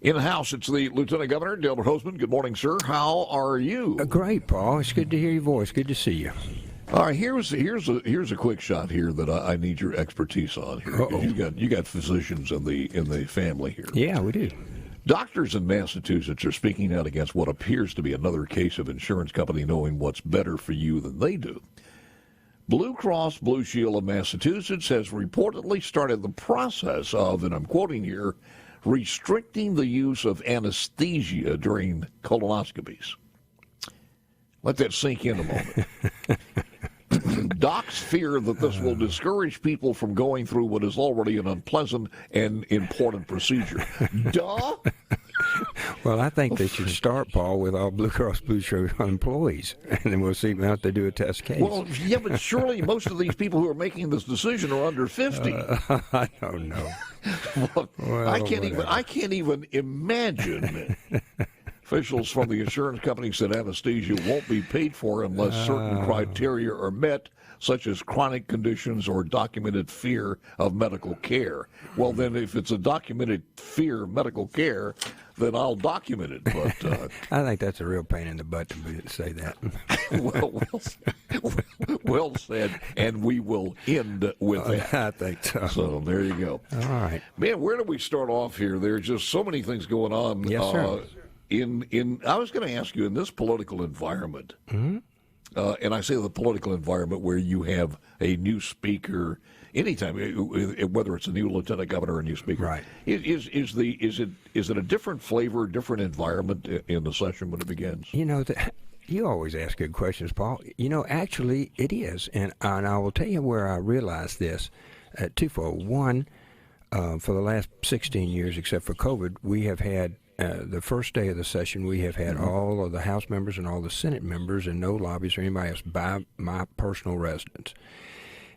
In the house, it's the Lieutenant Governor, Delbert Hosemann. Good morning, sir. How are you? Great, Paul. It's good to hear your voice. Good to see you. All right, here's a quick shot here that I need your expertise on here. You got physicians in the family here. Yeah, we do. Doctors in Massachusetts are speaking out against what appears to be another case of insurance company knowing what's better for you than they do. Blue Cross Blue Shield of Massachusetts has reportedly started the process of, and I'm quoting here, restricting the use of anesthesia during colonoscopies. Let that sink in a moment. Docs fear that this will discourage people from going through what is already an unpleasant and important procedure. Duh! Well, I think they should start, Paul, with all Blue Cross Blue Shield employees, and then we'll see how they do a test case. Well, yeah, but surely most of these people who are making this decision are under 50. I don't know. Well, I can't even imagine. Officials from the insurance company said anesthesia won't be paid for unless certain criteria are met, such as chronic conditions or documented fear of medical care. Well, then, if it's a documented fear of medical care, then I'll document it. But I think that's a real pain in the butt to say that. well said, and we will end with that. I think so. So there you go. All right. Man, where do we start off here? There's just so many things going on. Yes, sir. I was going to ask you, in this political environment, and I say the political environment where you have a new speaker anytime, whether it's a new lieutenant governor or a new speaker, right? Is it a different flavor, different environment in the session when it begins? You know, you always ask good questions, Paul. You know, actually, it is, and I will tell you where I realized this twofold. One, for the last 16 years, except for COVID, we have had. The first day of the session, we have had all of the House members and all the Senate members and no lobbyists or anybody else by my personal residence.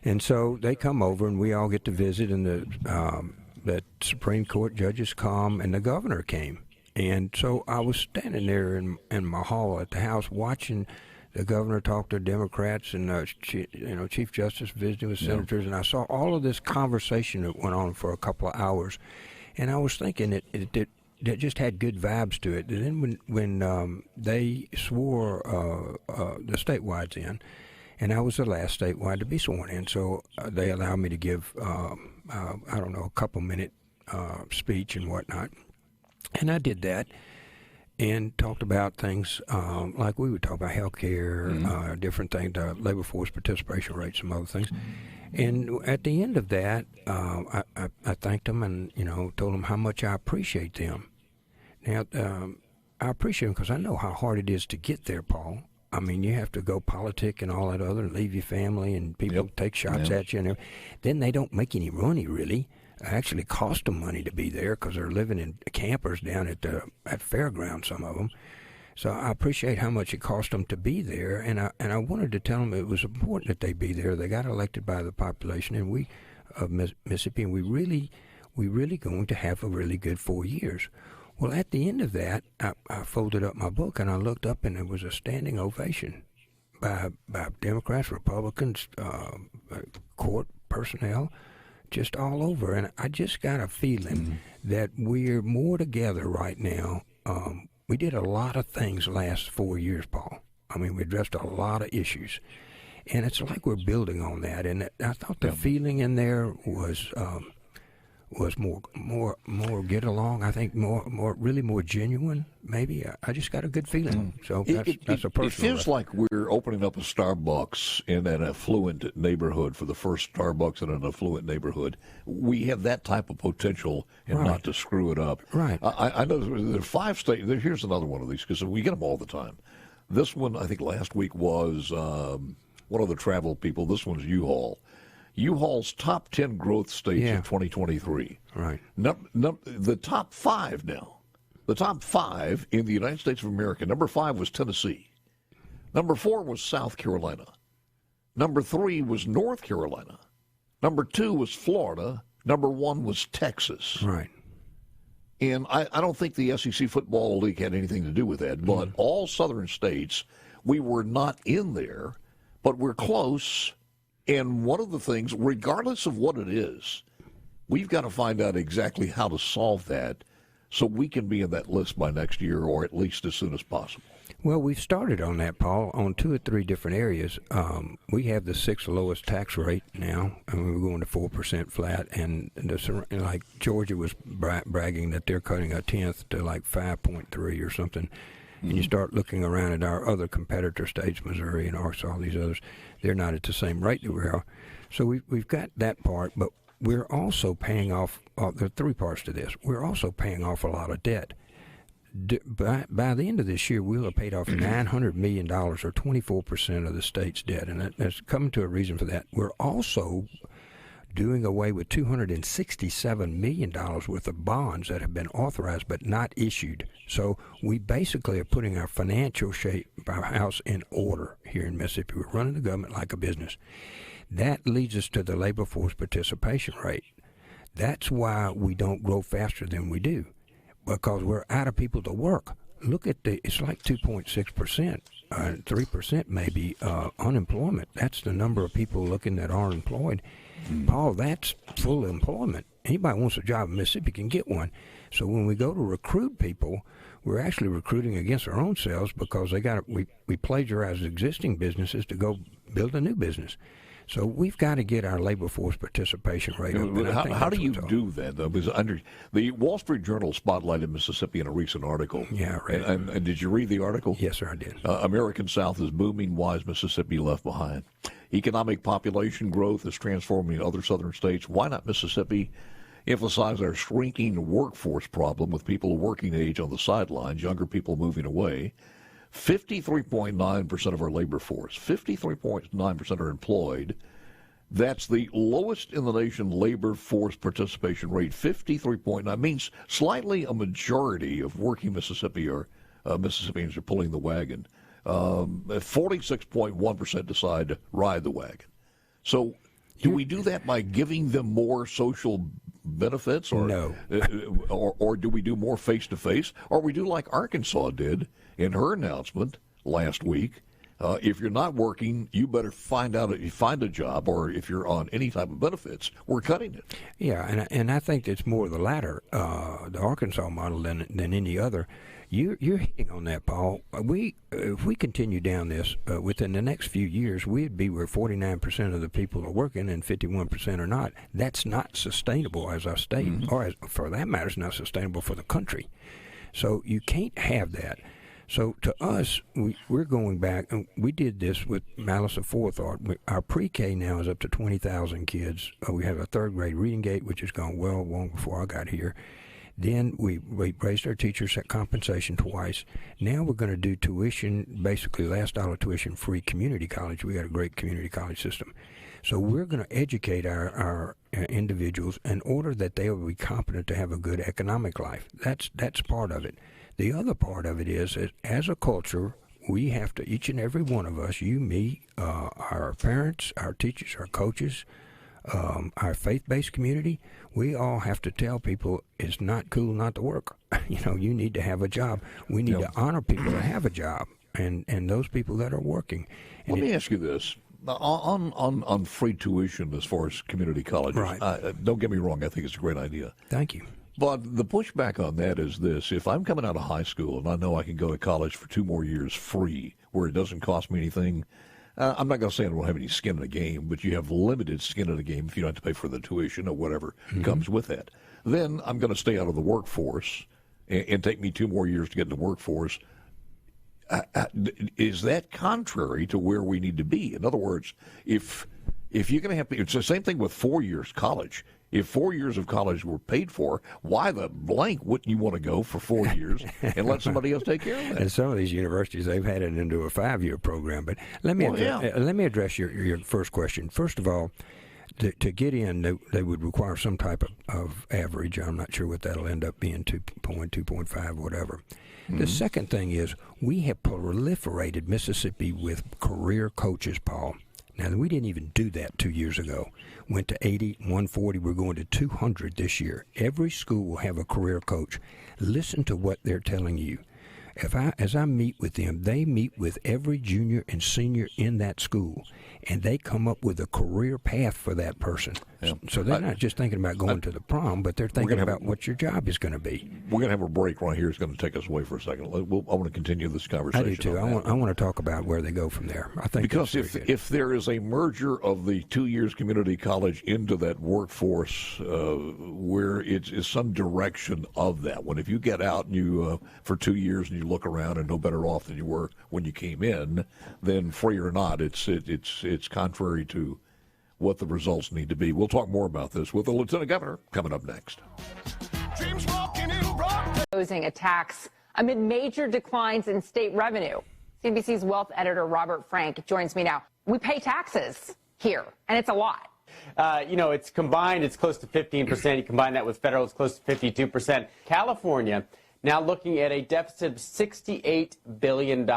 And so they come over and we all get to visit, and the Supreme Court judges come and the governor came. And so I was standing there in my hall at the House watching the governor talk to Democrats and Chief Justice visiting with senators, and I saw all of this conversation that went on for a couple of hours. And I was thinking it just had good vibes to it. And then when they swore the statewide in, and I was the last statewide to be sworn in, so they allowed me to give, a couple-minute speech and whatnot. And I did that and talked about things like we would talk about health care, different things, labor force participation rates, some other things. And at the end of that, I thanked them and, told them how much I appreciate them. Now, I appreciate them because I know how hard it is to get there, Paul. I mean, you have to go politic and all that other, and leave your family, and people take shots at you. And then they don't make any money, really. It actually cost them money to be there because they're living in campers down at fairgrounds, some of them. So I appreciate how much it cost them to be there, and I wanted to tell them it was important that they be there. They got elected by the population, and we of Mississippi, and we really going to have a really good 4 years. Well, at the end of that, I folded up my book and I looked up, and there was a standing ovation by Democrats, Republicans, court personnel, just all over. And I just got a feeling that we're more together right now. We did a lot of things the last 4 years, Paul. I mean, we addressed a lot of issues. And it's like we're building on that. And I thought the feeling in there was more get along. I think really more genuine. Maybe I just got a good feeling. So that's a personal. It feels like we're opening up a Starbucks in an affluent neighborhood for the first Starbucks in an affluent neighborhood. We have that type of potential, and not to screw it up. Right. I know there are 5 states. Here's another one of these because we get them all the time. This one, I think, last week was one of the travel people. This one's U-Haul. U-Haul's top 10 growth states in 2023. Right. The top 5 now. The top 5 in the United States of America. Number 5 was Tennessee. Number 4 was South Carolina. Number 3 was North Carolina. Number 2 was Florida. Number 1 was Texas. Right. And I don't think the SEC Football League had anything to do with that, but all southern states, we were not in there, but we're close. And one of the things, regardless of what it is, we've got to find out exactly how to solve that so we can be in that list by next year, or at least as soon as possible? Well, we've started on that, Paul, on 2 or 3 different areas. We have the 6th lowest tax rate now, and we're going to 4% flat. And like Georgia was bragging that they're cutting a 10th to like 5.3 or something. Mm-hmm. And you start looking around at our other competitor states, Missouri and Arkansas, all these others, they're not at the same rate that we are. So we've got that part, but we're also paying off. There are 3 parts to this. We're also paying off a lot of debt. By the end of this year, we'll have paid off $900 million, or 24% of the state's debt, and that's coming to a reason for that. We're also doing away with $267 million worth of bonds that have been authorized but not issued. So we basically are putting our financial shape of our house in order here in Mississippi. We're running the government like a business. That leads us to the labor force participation rate. That's why we don't grow faster than we do, because we're out of people to work. Look at it's like 2.6%, 3% maybe unemployment. That's the number of people looking that aren't employed. Paul, that's full employment. Anybody wants a job in Mississippi can get one. So when we go to recruit people, we're actually recruiting against our own selves, because we plagiarize existing businesses to go build a new business. So we've got to get our labor force participation rate up. How do you do that, though? Because the Wall Street Journal spotlighted Mississippi in a recent article. Yeah, I read it. And did you read the article? Yes, sir, I did. American South is booming. Why is Mississippi left behind? Economic population growth is transforming other southern states. Why not Mississippi? Emphasize our shrinking workforce problem with people working age on the sidelines, younger people moving away. 53.9% of our labor force, 53.9% are employed. That's the lowest in the nation labor force participation rate. 53.9 means slightly a majority of working Mississippians are pulling the wagon. 46.1% decide to ride the wagon. So do we do that by giving them more social benefits, or no, or do we do more face-to-face, or we do like Arkansas did in her announcement last week? If you're not working, you better find a job, or if you're on any type of benefits, we're cutting it. Yeah, and I think it's more the latter, the Arkansas model, than any other. You're hitting on that, Paul. If we continue down this, within the next few years, we'd be where 49% of the people are working and 51% are not. That's not sustainable as our state, or for that matter, it's not sustainable for the country. So you can't have that. So to us, we're going back, and we did this with malice aforethought. Our pre-K now is up to 20,000 kids. We have a 3rd grade reading gate, which has gone well long before I got here. Then we raised our teachers' compensation twice. Now we're going to do tuition, basically last dollar tuition free community college. We got a great community college system. So we're going to educate our individuals in order that they will be competent to have a good economic life. That's part of it. The other part of it is, as a culture, we have to, each and every one of us, you, me, our parents, our teachers, our coaches, our faith-based community, we all have to tell people it's not cool not to work. You need to have a job. We need to honor people that have a job, and those people that are working. And Let me ask you this. On free tuition as far as community colleges, right. Don't get me wrong, I think it's a great idea. Thank you. But the pushback on that is this. If I'm coming out of high school and I know I can go to college for 2 more years free, where it doesn't cost me anything, I'm not going to say I don't have any skin in the game, but you have limited skin in the game if you don't have to pay for the tuition or whatever comes with that. Then I'm going to stay out of the workforce and take me 2 more years to get in the workforce. Is that contrary to where we need to be? In other words, if you're going to have, it's the same thing with 4 years college. If 4 years of college were paid for, why the blank wouldn't you want to go for 4 years and let somebody else take care of that? And some of these universities, they've had it into a 5-year program. But let me address your first question. First of all, to get in, they would require some type of average. I'm not sure what that'll end up being, 2.2, 2.5, whatever. The second thing is, we have proliferated Mississippi with career coaches, Paul. Now, we didn't even do that 2 years ago. Went to 80, 140. We're going to 200 this year. Every school will have a career coach. Listen to what they're telling you. As I meet with them, they meet with every junior and senior in that school, and they come up with a career path for that person. So they're not just thinking about going to the prom, but they're thinking about what your job is going to be. We're going to have a break right here. It's going to take us away for a second. I want to continue this conversation. I do too. I want to talk about where they go from there. I think because if there is a merger of the 2 years community college into that workforce, where it's some direction of that one. If you get out and you for 2 years and you look around and no better off than you were when you came in, then free or not, it's contrary to what the results need to be. We'll talk more about this with the Lieutenant Governor coming up next. Proposing a tax amid major declines in state revenue. CNBC's wealth editor Robert Frank joins me now. We pay taxes here, and it's a lot. It's combined, it's close to 15%. You combine that with federal, it's close to 52%. California now looking at a deficit of $68 billion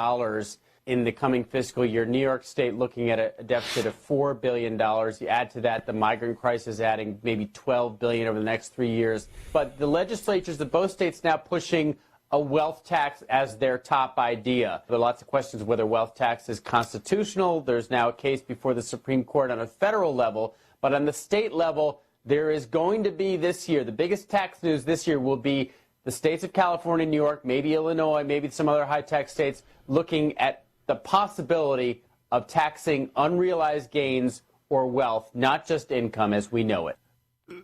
in the coming fiscal year. New York State looking at a deficit of $4 billion. You add to that the migrant crisis, adding maybe $12 billion over the next 3 years. But the legislatures of both states now pushing a wealth tax as their top idea. There are lots of questions whether wealth tax is constitutional. There's now a case before the Supreme Court on a federal level. But on the state level, there is going to be this year, the biggest tax news this year will be the states of California, New York, maybe Illinois, maybe some other high-tax states looking at the possibility of taxing unrealized gains or wealth, not just income as we know it.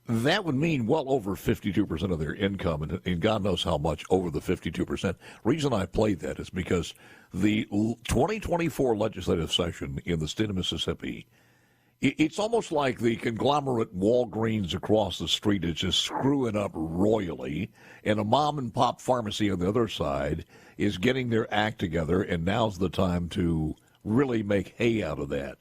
That would mean well over 52% of their income, and God knows how much over the 52%. Reason I played that is because the 2024 legislative session in the state of Mississippi, it's almost like the conglomerate Walgreens across the street is just screwing up royally, and a mom-and-pop pharmacy on the other side is getting their act together, and now's the time to really make hay out of that.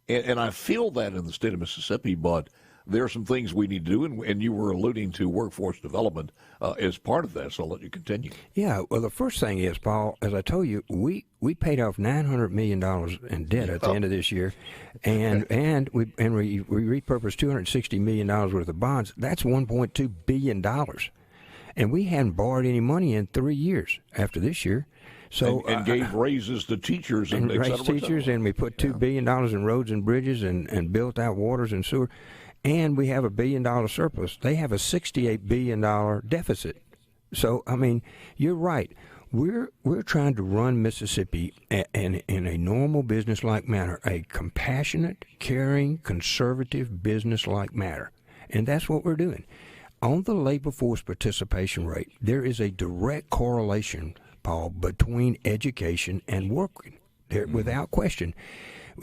And I feel that in the state of Mississippi, but there are some things we need to do, and you were alluding to workforce development as part of that, so I'll let you continue. Yeah, well, the first thing is, Paul, as I told you, we paid off $900 million in debt at the end of this year, and we repurposed $260 million worth of bonds. That's $1.2 billion. And we hadn't borrowed any money in 3 years after this year. So and gave raises to teachers and raised teachers, and we put $2 billion in roads and bridges and built out waters and sewer. And we have a $1 billion surplus. They have a $68 billion deficit. So, I mean, you're right. We're trying to run Mississippi in a normal business-like manner, a compassionate, caring, conservative business-like manner. And that's what we're doing. On the labor force participation rate, there is a direct correlation, Paul, between education and working, without question.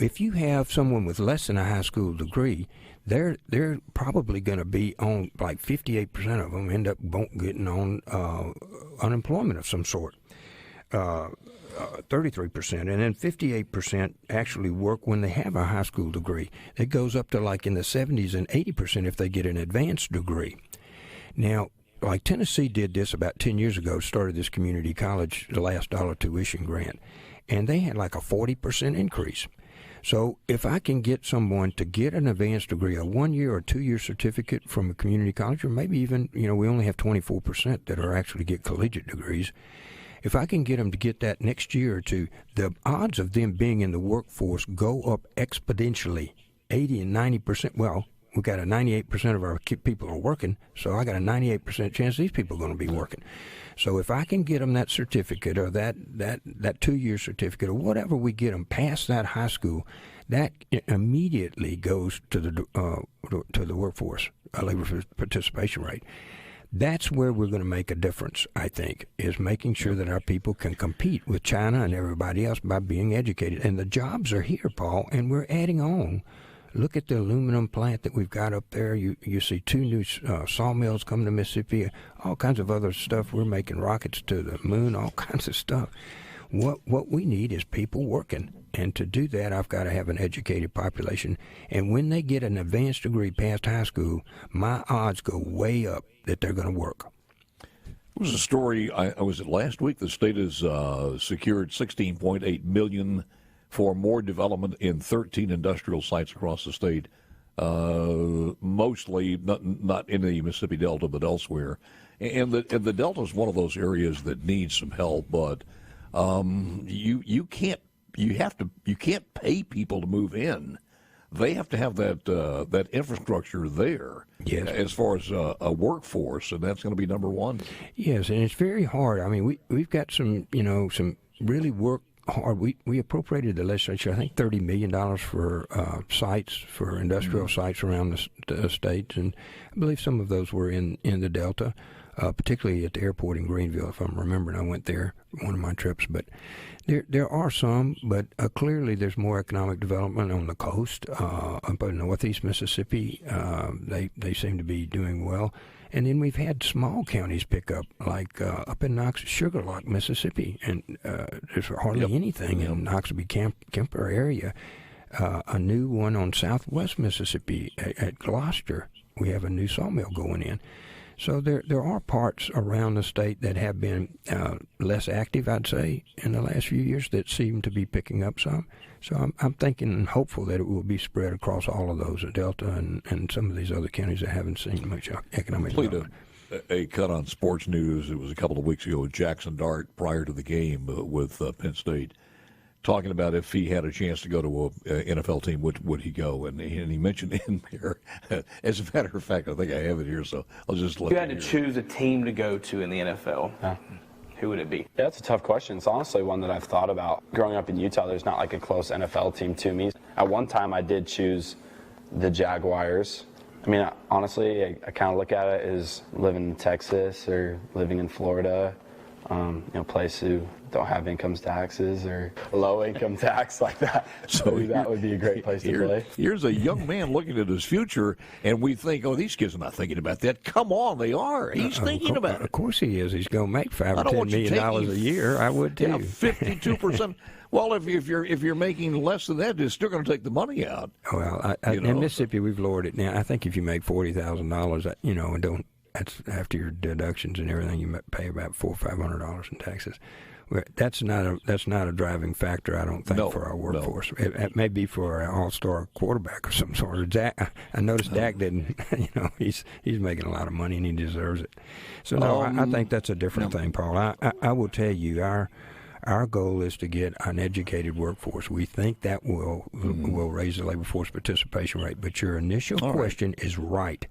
If you have someone with less than a high school degree, they're probably going to be on, like 58% of them end up getting on unemployment of some sort, 33%. And then 58% actually work when they have a high school degree. It goes up to like in the 70s and 80% if they get an advanced degree. Now, like Tennessee did this about 10 years ago, started this community college, the last dollar tuition grant, and they had like a 40% increase. So if I can get someone to get an advanced degree, a 1 year or 2 year certificate from a community college, or maybe even, we only have 24% that are actually get collegiate degrees. If I can get them to get that next year or two, the odds of them being in the workforce go up exponentially, 80 and 90%. Well, we got a 98% of our people are working, so I got a 98% chance these people are going to be working. So if I can get them that certificate or that 2 year certificate or whatever we get them past that high school, that immediately goes to the workforce, labor participation rate. That's where we're going to make a difference, I think, is making sure that our people can compete with China and everybody else by being educated. And the jobs are here, Paul, and we're adding on. Look at the aluminum plant that we've got up there. You see 2 new sawmills coming to Mississippi, all kinds of other stuff. We're making rockets to the moon, all kinds of stuff. What we need is people working. And to do that, I've got to have an educated population. And when they get an advanced degree past high school, my odds go way up that they're going to work. It was a story, was it last week? The state has secured $16.8 million for more development in 13 industrial sites across the state, mostly not in the Mississippi Delta, but elsewhere. And the Delta is one of those areas that needs some help, but you can't pay people to move in. they have to have that infrastructure there. Yes. As far as a workforce, and that's going to be number one. Yes, and it's very hard. I mean, we've got some really work hard. We appropriated the legislature, I think, $30 million for sites, for industrial sites around the states, and I believe some of those were in the Delta, particularly at the airport in Greenville, if I'm remembering. I went there one of my trips, but there are some, but clearly there's more economic development on the coast, up in northeast Mississippi. They seem to be doing well. And then we've had small counties pick up, like up in Sugar Lock, Mississippi, and there's hardly anything in Noxubee Kemper area. A new one on southwest Mississippi at Gloucester. We have a new sawmill going in. So there are parts around the state that have been less active, I'd say, in the last few years that seem to be picking up some. So I'm thinking and hopeful that it will be spread across all of those, at Delta and some of these other counties that haven't seen much economic development. A cut on sports news. It was a couple of weeks ago. Jackson Dart, prior to the game with Penn State, talking about if he had a chance to go to an NFL team, would he go? And he mentioned in there, as a matter of fact, I think I have it here, so I'll just let you had to choose a team to go to in the NFL. Who would it be? Yeah, that's a tough question. It's honestly one that I've thought about. Growing up in Utah, there's not like a close NFL team to me. At one time, I did choose the Jaguars. I mean, honestly, I kind of look at it as living in Texas or living in Florida, place who don't have income taxes or a low income tax like that. So that would be a great place to play. Here's a young man looking at his future, and we think, oh, these kids are not thinking about that. Come on, they are. He's thinking about it. Of course he is. He's going to make $5 or $10 million a year. I would too. Yeah, 52%. Well, if you're making less than that, they're still going to take the money out. Well, in Mississippi, we've lowered it now. I think if you make $40,000, and don't. That's after your deductions and everything. You pay about $400 or $500 in taxes. That's not a driving factor, I don't think, for our workforce. No. It may be for an all-star quarterback of some sort. Dak, I noticed Dak didn't. He's making a lot of money and he deserves it. So I think that's a different thing, Paul. I will tell you, our goal is to get an educated workforce. We think that will raise the labor force participation rate. But your initial question is right.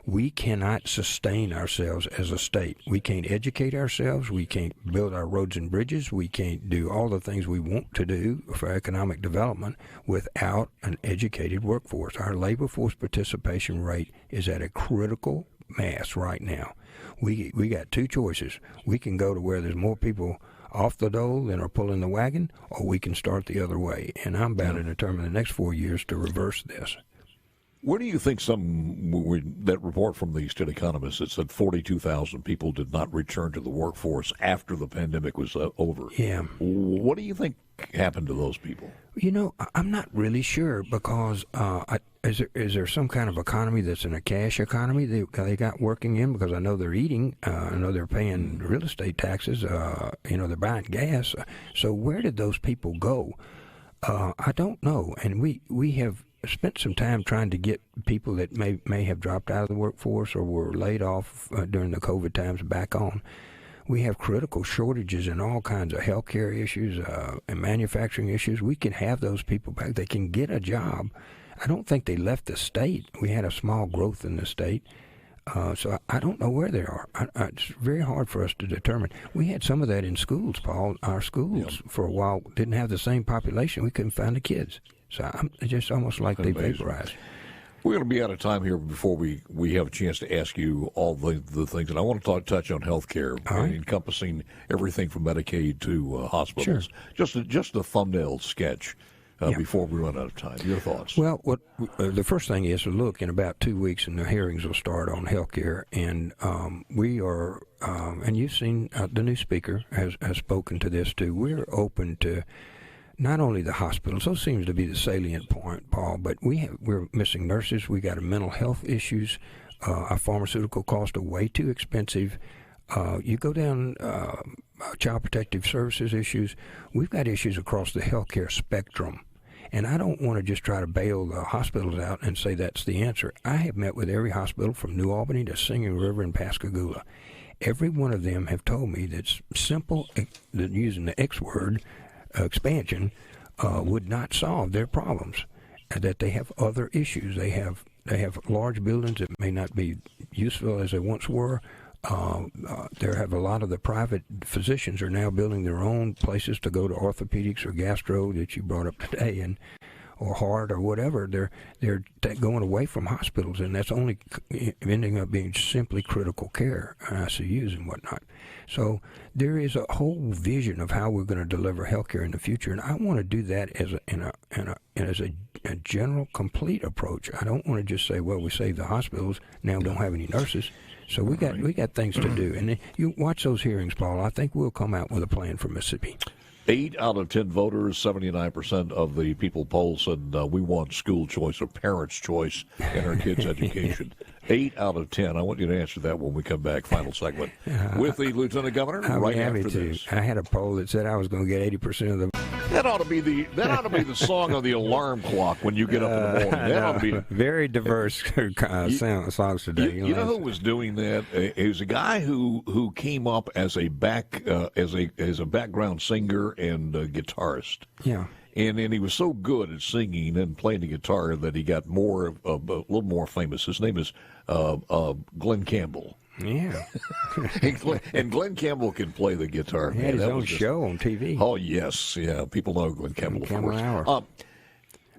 We cannot sustain ourselves as a state. We can't educate ourselves. We can't build our roads and bridges. We can't do all the things we want to do for economic development without an educated workforce. Our labor force participation rate is at a critical mass right now. We got two choices. We can go to where there's more people off the dole than are pulling the wagon, or we can start the other way. And I'm bound to determine the next 4 years to reverse this. Where do you think that report from the state economists that said 42,000 people did not return to the workforce after the pandemic was over? Yeah. What do you think happened to those people? I'm not really sure because is there some kind of economy that's in a cash economy they got working in? Because I know they're eating. I know they're paying real estate taxes. They're buying gas. So where did those people go? I don't know. And we have spent some time trying to get people that may have dropped out of the workforce or were laid off during the COVID times back on. We have critical shortages in all kinds of healthcare issues and manufacturing issues. We can have those people back. They can get a job. I don't think they left the state. We had a small growth in the state. So I don't know where they are. It's very hard for us to determine. We had some of that in schools, Paul. Our schools for a while didn't have the same population. We couldn't find the kids. So it's just almost like they vaporized. We're going to be out of time here before we have a chance to ask you all the things. And I want to touch on health care, encompassing everything from Medicaid to hospitals. Sure. Just a thumbnail sketch before we run out of time. Your thoughts? Well, the first thing is to look in about 2 weeks, and the hearings will start on health care. And we are, and you've seen the new speaker has spoken to this too. We're open to not only the hospitals, those seems to be the salient point, Paul, but we're missing nurses. We got mental health issues. Our pharmaceutical costs are way too expensive. You go down child protective services issues. We've got issues across the healthcare spectrum. And I don't want to just try to bail the hospitals out and say that's the answer. I have met with every hospital from New Albany to Singing River and Pascagoula. Every one of them have told me that simple, using the X word, expansion would not solve their problems. that they have other issues. They have large buildings that may not be useful as they once were. There have a lot of the private physicians are now building their own places to go to orthopedics or gastro that you brought up today, or heart or whatever. They're going away from hospitals, and that's only ending up being simply critical care, ICUs and whatnot. So there is a whole vision of how we're going to deliver healthcare in the future, and I want to do that as a general, complete approach. I don't want to just say, well, we saved the hospitals, now we don't have any nurses. So we got things to do, and you watch those hearings, Paul. I think we'll come out with a plan for Mississippi. 8 out of 10 voters, 79% of the people polled said we want school choice or parents' choice in our kids' education. 8 out of 10. I want you to answer that when we come back. Final segment with the Lieutenant Governor right after this. I had a poll that said I was going to get 80% of the. That ought to be the song of the alarm clock when you get up in the morning. That ought to be very diverse songs today. You know who was doing that? It was a guy who came up as a background singer and guitarist. Yeah. And he was so good at singing and playing the guitar that he got a little more famous. His name is Glenn Campbell. Yeah. and Glenn Campbell can play the guitar. He had his own show on TV. Oh, yes. Yeah, people know Glenn Campbell, Campbell of course.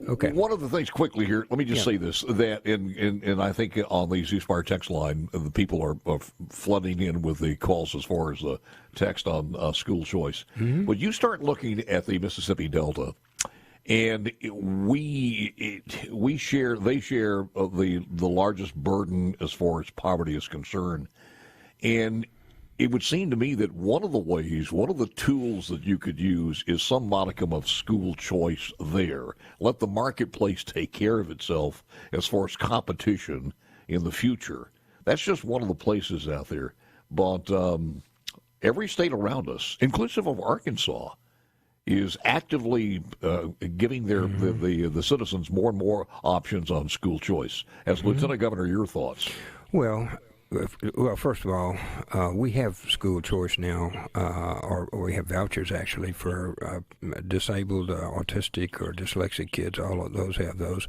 Okay. One of the things quickly here, let me just say this, that and I think on the Z-Spire text line, the people are flooding in with the calls as far as the text on school choice. Mm-hmm. But you start looking at the Mississippi Delta, and they share the largest burden as far as poverty is concerned. And it would seem to me that one of the tools that you could use is some modicum of school choice there. Let the marketplace take care of itself as far as competition in the future. That's just one of the places out there. But every state around us, inclusive of Arkansas, is actively giving the citizens more and more options on school choice. As Lieutenant Governor, your thoughts? Well, first of all, we have school choice now, or we have vouchers actually for disabled, autistic, or dyslexic kids. All of those have those.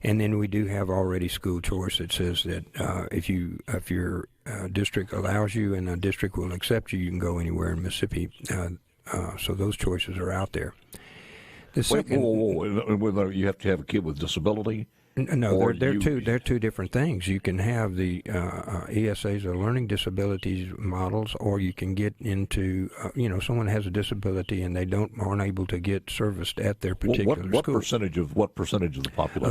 And then we do have already school choice that says that if your district allows you and a district will accept you, you can go anywhere in Mississippi. So those choices are out there. Whoa. You have to have a kid with disability? No, they're two different things. You can have the ESAs or learning disabilities models, or you can get into someone has a disability and they aren't able to get serviced at their particular school. What percentage of the population?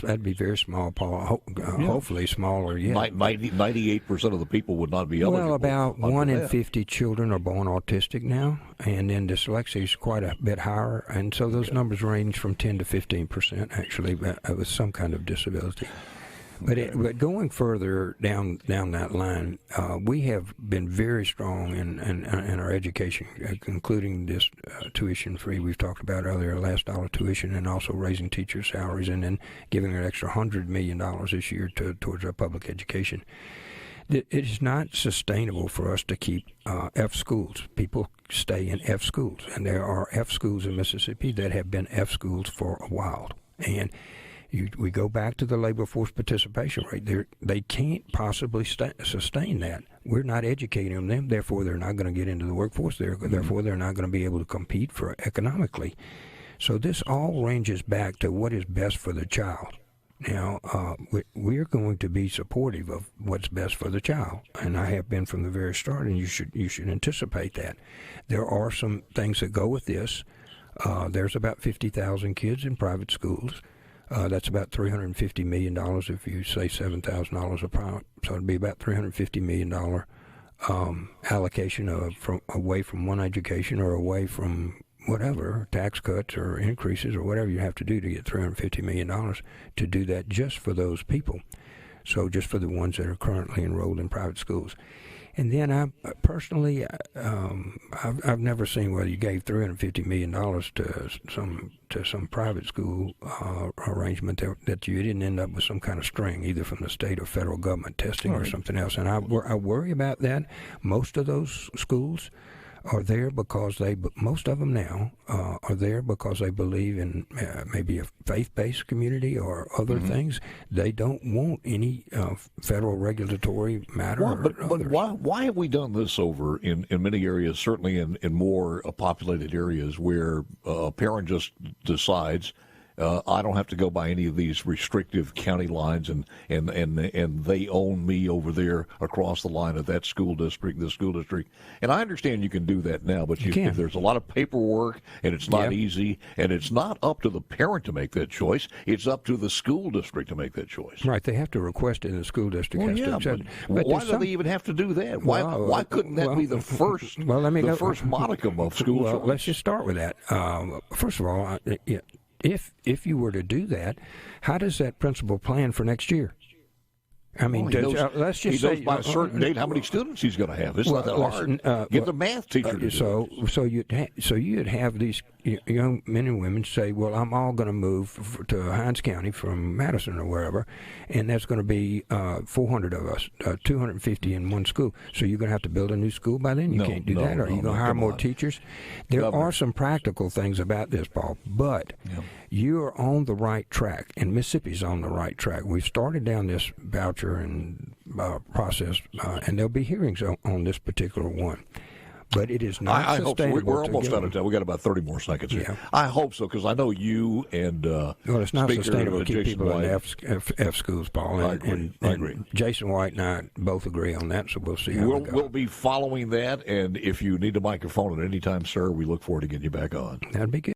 That'd be very small, Paul. Hopefully smaller. Yeah, 98% of the people would not be eligible. Well, about 1 in 50 children are born autistic now, and then dyslexia is quite a bit higher, and so those numbers range from 10 to 15% actually, with some kind of disability. But going further down that line, we have been very strong in our education, including this tuition free we've talked about earlier, last dollar tuition, and also raising teacher salaries, and then giving an extra $100 million this year towards our public education. It is not sustainable for us to keep F schools. People stay in F schools, and there are F schools in Mississippi that have been F schools for a while, and we go back to the labor force participation rate. They can't possibly sustain that. We're not educating them, therefore they're not going to get into the workforce. Therefore they're not going to be able to compete economically. So this all ranges back to what is best for the child. Now, we're going to be supportive of what's best for the child, and I have been from the very start, and you should anticipate that. There are some things that go with this. There's about 50,000 kids in private schools. That's about $350 million if you say $7,000 a pop. So it'd be about $350 million allocation away from one education or away from whatever, tax cuts or increases or whatever you have to do to get $350 million to do that just for those people. So just for the ones that are currently enrolled in private schools. And then I personally, I've never seen whether you gave $350 million to some private school arrangement that you didn't end up with some kind of string, either from the state or federal government testing or something else. And I worry about that. Most of those schools are there because most of them now are there because they believe in maybe a faith-based community or other things. They don't want any federal regulatory matter. But why have we done this over in many areas, certainly in more populated areas where a parent just decides, I don't have to go by any of these restrictive county lines, and they own me over there across the line of that school district, this school district. And I understand you can do that now, but there's a lot of paperwork, and it's not easy, and it's not up to the parent to make that choice. It's up to the school district to make that choice. Right, they have to request it, and the school district has to accept it. But why do they even have to do that? Why couldn't that be the first first modicum of school choice? Let's just start with that. First of all, if you were to do that, how does that principal plan for next year? I mean, let's just say he knows by a certain date how many students he's going to have. It's not that hard. Get the math teacher to do it. So you'd have these young men and women say, "Well, I'm all going to move to Hinds County from Madison or wherever, and that's going to be 400 of us, 250 in one school. So you're going to have to build a new school by then. You can't do that. Or are you going to hire more teachers? There are some practical things about this, Paul, but you are on the right track, and Mississippi's on the right track. We've started down this voucher and process, and there'll be hearings on this particular one. But it is not I hope so. We're almost out of time. We got about 30 more seconds here. Yeah. I hope so, because I know you and it's not Speaker sustainable to keep Jason people White. in F schools, Paul. I agree. Jason White and I both agree on that, so we'll see how it goes. We'll be following that, and if you need a microphone at any time, sir, we look forward to getting you back on. That'd be good.